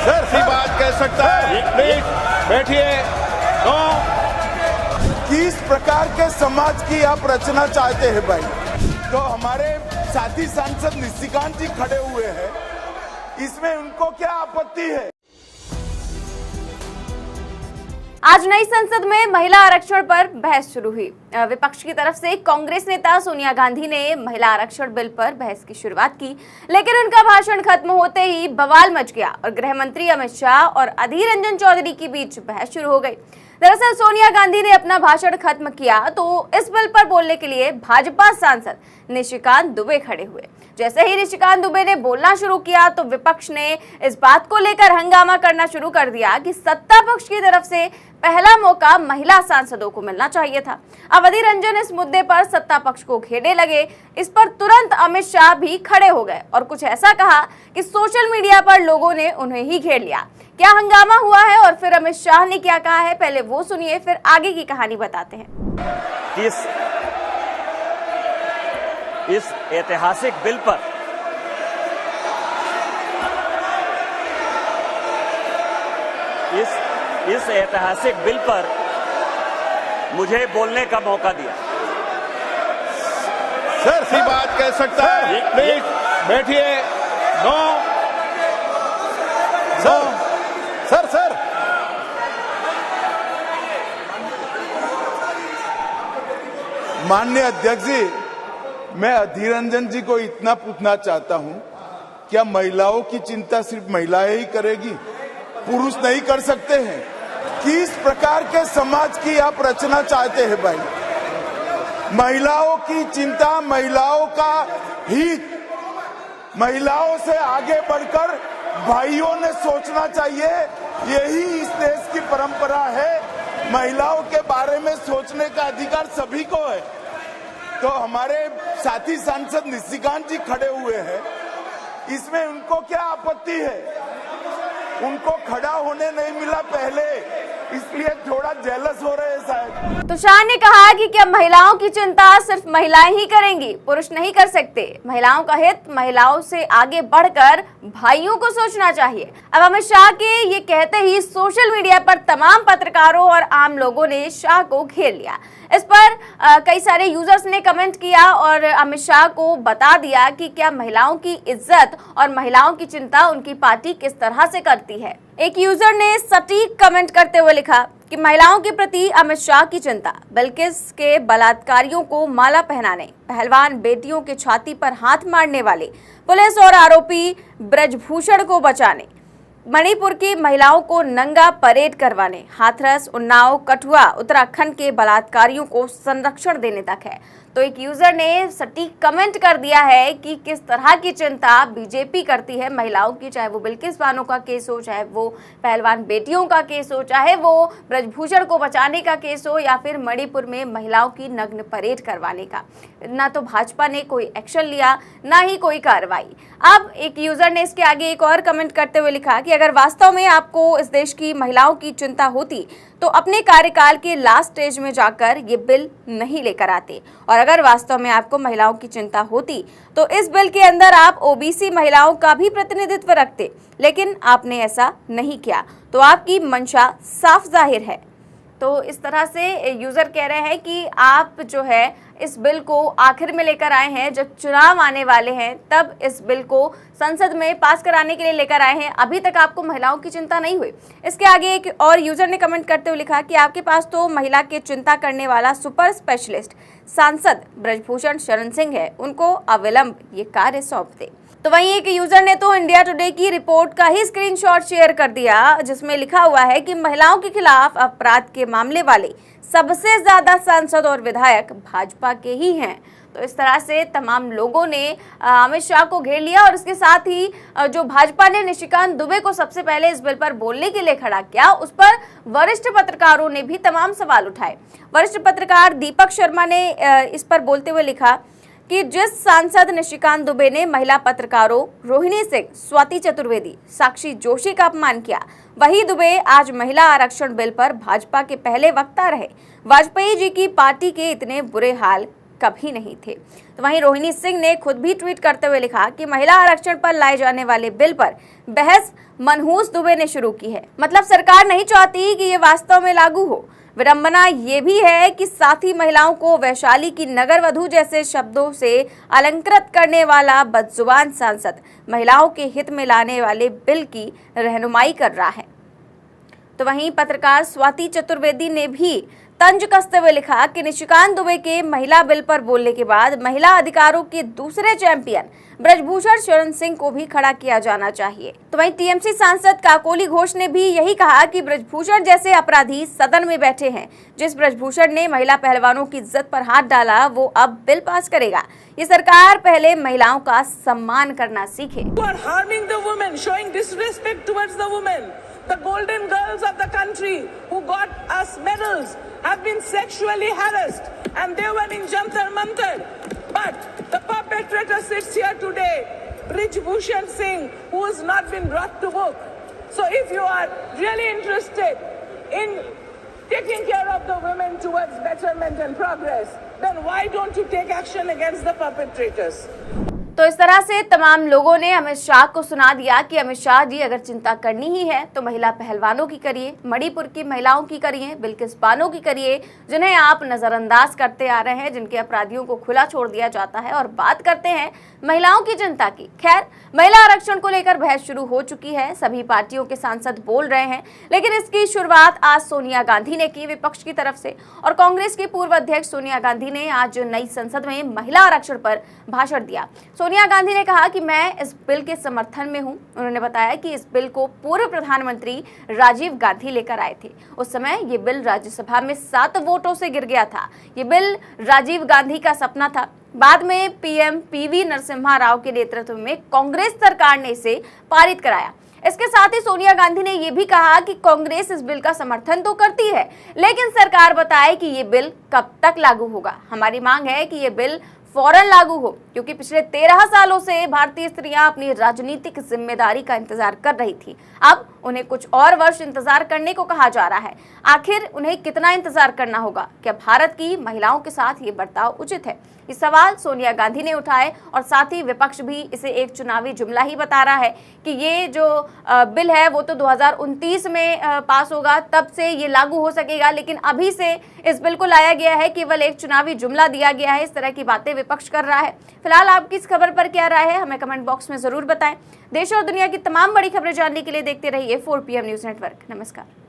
Sir सी बात कह सकता है। प्लीज बैठिए। नो। किस प्रकार के समाज की आप रचना चाहते हैं भाई? तो हमारे साथी सांसद निशिकांत जी खड़े हुए हैं, इसमें उनको क्या आपत्ति है? आज नई संसद में महिला आरक्षण पर बहस शुरू हुई। विपक्ष की तरफ से कांग्रेस नेता सोनिया गांधी ने महिला आरक्षण बिल पर बहस की शुरुआत की, लेकिन उनका भाषण खत्म होते ही बवाल मच गया और गृह मंत्री अमित शाह और अधीर रंजन चौधरी के बीच बहस शुरू हो गई। दरअसल सोनिया गांधी ने अपना भाषण खत्म किया तो इस बिल पर बोलने के लिए भाजपा सांसद निशिकांत दुबे खड़े हुए। जैसे ही निशिकांत दुबे ने बोलना शुरू किया तो विपक्ष ने इस बात को लेकर हंगामा करना शुरू कर दिया कि सत्ता पक्ष की तरफ से पहला मौका महिला सांसदों को मिलना चाहिए था। अब अधीर रंजन इस मुद्दे पर सत्ता पक्ष को घेरने लगे। इस पर तुरंत अमित शाह भी खड़े हो गए और कुछ ऐसा कहा कि सोशल मीडिया पर लोगों ने उन्हें ही घेर लिया। क्या हंगामा हुआ है और फिर अमित शाह ने क्या कहा है, पहले वो सुनिए, फिर आगे की कहानी बताते हैं। इस ऐतिहासिक बिल पर इस ऐतिहासिक बिल पर मुझे बोलने का मौका दिया। सर सी बात कह सकता है। प्लीज बैठिए। नो। सर माननीय अध्यक्ष जी, मैं अधीर रंजन जी को इतना पूछना चाहता हूं, क्या महिलाओं की चिंता सिर्फ महिलाएं ही करेगी, पुरुष नहीं कर सकते हैं? किस प्रकार के समाज की आप रचना चाहते हैं भाई? महिलाओं की चिंता, महिलाओं का हित, महिलाओं से आगे बढ़कर भाइयों ने सोचना चाहिए। यही इस देश की परंपरा है। महिलाओं के बारे में सोचने का अधिकार सभी को है। तो हमारे साथी सांसद निशिकांत जी खड़े हुए हैं, इसमें उनको क्या आपत्ति है? उनको खड़ा होने नहीं मिला पहले, इसलिए थोड़ा जेलस हो रहे हैं शायद। तो शाह ने कहा कि क्या महिलाओं की चिंता सिर्फ महिलाएं ही करेंगी, पुरुष नहीं कर सकते। महिलाओं का हित महिलाओं से आगे बढ़कर भाइयों को सोचना चाहिए। अब अमित शाह के ये कहते ही सोशल मीडिया पर तमाम पत्रकारों और आम लोगों ने शाह को घेर लिया। इस पर कई सारे यूजर्स ने कमेंट किया और अमित शाह को बता दिया कि क्या महिलाओं की इज्जत और महिलाओं की चिंता उनकी पार्टी किस तरह से करती है। एक यूजर ने सटीक कमेंट करते हुए लिखा कि महिलाओं के प्रति अमित शाह की चिंता, बिल्किस के बलात्कारियों को माला पहनाने, पहलवान बेटियों के छाती पर हाथ मारने वाले पुलिस और आरोपी ब्रजभूषण को बचाने, मणिपुर की महिलाओं को नंगा परेड करवाने, हाथरस, उन्नाव, कठुआ, उत्तराखंड के बलात्कारियों को संरक्षण देने तक है। तो एक यूजर ने सटीक कमेंट कर दिया है कि किस तरह की चिंता बीजेपी करती है महिलाओं की, चाहे वो बिल्किस बानो का केस हो, चाहे वो पहलवान बेटियों का केस हो, चाहे वो ब्रजभूषण को बचाने का केस हो, या फिर मणिपुर में महिलाओं की नग्न परेड करवाने का। ना तो भाजपा ने कोई एक्शन लिया, ना ही कोई कार्रवाई। अब एक यूजर ने इसके आगे एक और कमेंट करते हुए लिखा कि अगर वास्तव में आपको इस देश की महिलाओं की चिंता होती तो अपने कार्यकाल के लास्ट स्टेज में जाकर ये बिल नहीं लेकर आते, और अगर वास्तव में आपको महिलाओं की चिंता होती तो इस बिल के अंदर आप ओबीसी महिलाओं का भी प्रतिनिधित्व रखते, लेकिन आपने ऐसा नहीं किया। तो आपकी मंशा साफ जाहिर है। तो इस तरह से यूजर कह रहे हैं कि आप जो है इस बिल को आखिर में लेकर आए हैं, जब चुनाव आने वाले हैं तब इस बिल को संसद में पास कराने के लिए लेकर आए हैं। अभी तक आपको महिलाओं की चिंता नहीं हुई। इसके आगे एक और यूजर ने कमेंट करते हुए लिखा कि आपके पास तो महिला की चिंता करने वाला सुपर स्पेशलिस्ट सांसद ब्रजभूषण शरण सिंह है, उनको अविलंब ये कार्य सौंप दे। तो वहीं एक यूजर ने तो इंडिया टुडे की रिपोर्ट का ही स्क्रीनशॉट शेयर कर दिया, जिसमें लिखा हुआ है कि महिलाओं के खिलाफ अपराध के मामले वाले सबसे ज्यादा सांसद और विधायक भाजपा के ही हैं। तो इस तरह से तमाम लोगों ने अमित शाह को घेर लिया और इसके साथ ही जो भाजपा ने निशिकांत दुबे को सबसे पहले इस बिल पर बोलने के लिए खड़ा किया, उस पर वरिष्ठ पत्रकारों ने भी तमाम सवाल उठाए। वरिष्ठ पत्रकार दीपक शर्मा ने इस पर बोलते हुए लिखा कि जिस सांसद निशिकांत दुबे ने महिला पत्रकारों रोहिणी सिंह, स्वाति चतुर्वेदी, साक्षी जोशी का अपमान किया, वही दुबे आज महिला आरक्षण बिल पर भाजपा के पहले वक्ता रहे। वाजपेयी जी की पार्टी के इतने बुरे हाल कभी नहीं थे। तो वहीं रोहिणी सिंह ने खुद भी ट्वीट करते हुए लिखा कि महिला आरक्षण पर लाए जाने वाले बिल पर बहस मनहूस दुबे ने शुरू की है। मतलब सरकार नहीं चाहती कि ये वास्तव में लागू हो। विडंबना ये भी है कि साथ ही महिलाओं को वैशाली की नगर वधू जैसे शब्दों से अलंकृत करने वाला बदजुबान सांसद महिलाओं के हित में लाने वाले बिल की रहनुमाई कर रहा है। तो वहीं पत्रकार स्वाति चतुर्वेदी ने भी तंज कसते हुए लिखा कि निशिकांत दुबे के महिला बिल पर बोलने के बाद महिला अधिकारों के दूसरे चैंपियन ब्रजभूषण शरण सिंह को भी खड़ा किया जाना चाहिए। तो वहीं टीएमसी सांसद काकोली घोष ने भी यही कहा कि ब्रजभूषण जैसे अपराधी सदन में बैठे हैं। जिस ब्रजभूषण ने महिला पहलवानों की इज्जत पर हाथ डाला वो अब बिल पास करेगा। ये सरकार पहले महिलाओं का सम्मान करना सीखे। The golden girls of the country who got us medals have been sexually harassed and they were in Jantar Mantar. But the perpetrator sits here today, Brijbhushan Singh, who has not been brought to book. So if you are really interested in taking care of the women towards betterment and progress, then why don't you take action against the perpetrators? तो इस तरह से तमाम लोगों ने अमित शाह को सुना दिया कि अमित शाह जी अगर चिंता करनी ही है तो महिला पहलवानों की करिए, मणिपुर की महिलाओं की करिए, बिल्किस बानो की करिए, जिन्हें आप नजरअंदाज करते आ रहे हैं, जिनके अपराधियों को खुला छोड़ दिया जाता है, और बात करते हैं महिलाओं की चिंता की। खैर, महिला आरक्षण को लेकर बहस शुरू हो चुकी है, सभी पार्टियों के सांसद बोल रहे हैं, लेकिन इसकी शुरुआत आज सोनिया गांधी ने की विपक्ष की तरफ से। और कांग्रेस की पूर्व अध्यक्ष सोनिया गांधी ने आज नई संसद में महिला आरक्षण पर भाषण दिया। सोनिया गांधी ने कहा कि मैं इस बिल के समर्थन में हूं। उन्होंने बताया कि इस बिल को पूर्व प्रधानमंत्री राजीव गांधी लेकर आए थे। उस समय ये बिल राज्यसभा में 7 वोटों से गिर गया था। ये बिल राजीव गांधी का सपना था। बाद में पीएम पीवी नरसिम्हा राव के नेतृत्व में कांग्रेस सरकार ने इसे पारित कराया। इसके साथ ही सोनिया गांधी ने यह भी कहा कि कांग्रेस इस बिल का समर्थन तो करती है, लेकिन सरकार बताए कि ये बिल कब तक लागू होगा। हमारी मांग है कि ये बिल फौरन लागू हो, क्योंकि पिछले 13 सालों से भारतीय स्त्रियां अपनी राजनीतिक जिम्मेदारी का इंतजार कर रही थी। अब उन्हें कुछ और वर्ष इंतजार करने को कहा जा रहा है। आखिर उन्हें कितना इंतजार करना होगा? क्या भारत की महिलाओं के साथ ये बर्ताव उचित है? ये सवाल सोनिया गांधी ने उठाए और साथ ही विपक्ष भी इसे एक चुनावी जुमला ही बता रहा है कि ये जो बिल है वो तो 2029 में पास होगा, तब से ये लागू हो सकेगा, लेकिन अभी से इस बिल को लाया गया है, केवल एक चुनावी जुमला दिया गया है। इस तरह की बातें विपक्ष कर रहा है। फिलहाल आपकी इस खबर पर क्या राय है, हमें कमेंट बॉक्स में जरूर बताएं। देश और दुनिया की तमाम बड़ी खबरें जानने के लिए देखते रहिए 4PM न्यूज नेटवर्क। नमस्कार।